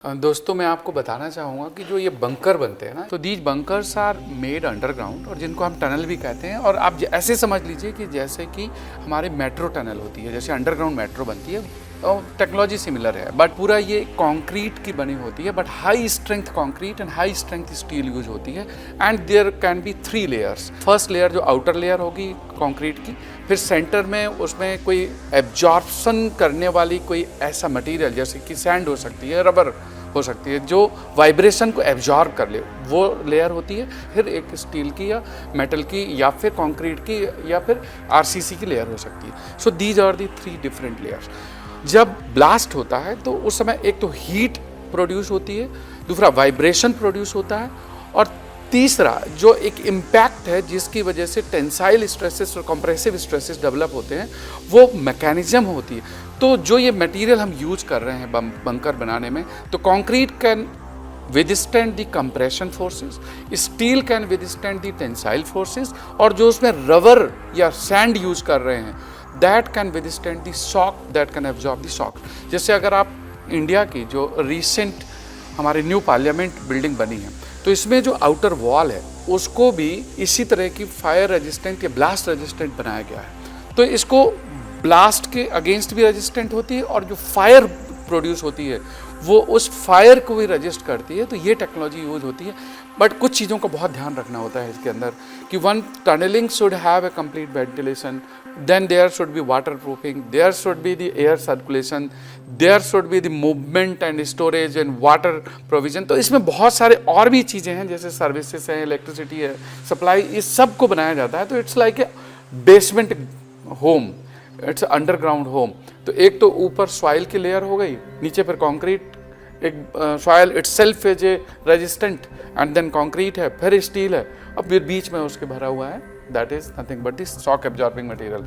दोस्तों मैं आपको बताना चाहूँगा कि जो ये बंकर बनते हैं ना, तो these bunkers are made underground, और जिनको हम टनल भी कहते हैं। और आप ऐसे समझ लीजिए कि जैसे कि हमारे मेट्रो टनल होती है, जैसे अंडरग्राउंड मेट्रो बनती है, और टेक्नोलॉजी सिमिलर है, बट पूरा ये कंक्रीट की बनी होती है, but high strength concrete and high strength steel use होती है। And there can be 3 layers. First layer जो आउटर लेयर होगी कंक्रीट की, फिर सेंटर में उसमें कोई एब्जॉर्प्शन करने वाली कोई ऐसा मटेरियल, जैसे कि सैंड हो सकती है, रबर हो सकती है, जो वाइब्रेशन को एब्जॉर्ब कर ले, वो लेयर होती है। फिर एक स्टील की या मेटल की या फिर कंक्रीट की या फिर आरसीसी की लेयर हो सकती है। So these are the 3 different layers. जब ब्लास्ट होता है तो उस समय एक तो हीट प्रोड्यूस होती है, दूसरा वाइब्रेशन प्रोड्यूस होता है, और तीसरा जो एक इम्पैक्ट है जिसकी वजह से टेंसाइल स्ट्रेसेस और कंप्रेसिव स्ट्रेसेस डेवलप होते हैं, वो मैकेनिज्म होती है। तो जो ये मटेरियल हम यूज कर रहे हैं बंकर बनाने में, तो concrete can withstand the compression forces, steel can withstand the tensile forces, और जो उसमें रबर या सैंड यूज कर रहे हैं, that can withstand the shock, that can absorb the shock. जैसे अगर आप इंडिया की जो रिसेंट हमारे न्यू पार्लियामेंट बिल्डिंग बनी है, तो इसमें जो आउटर वॉल है उसको भी इसी तरह की फायर रेजिस्टेंट या ब्लास्ट रेजिस्टेंट बनाया गया है। तो इसको ब्लास्ट के अगेंस्ट भी रेजिस्टेंट होती है, और जो फायर प्रोड्यूस होती है वो उस फायर को भी रजिस्ट करती है। तो ये टेक्नोलॉजी यूज होती है। बट कुछ चीज़ों का बहुत ध्यान रखना होता है इसके अंदर, कि one tunnelling should have a complete ventilation, then there should be water proofing, there should be the air circulation, there should be the movement and storage and water provision. तो इसमें बहुत सारे और भी चीज़ें हैं, जैसे सर्विसेज हैं, इलेक्ट्रिसिटी है, सप्लाई, इस सब को बनाया जाता है। तो it's like a basement home, it's underground home. तो एक तो ऊपर सॉइल की लेयर हो गई, नीचे फिर कंक्रीट, एक soil itself is a resistant, and then concrete है, फिर स्टील है, और फिर बीच में उसके भरा हुआ है, that is nothing but this shock absorbing material.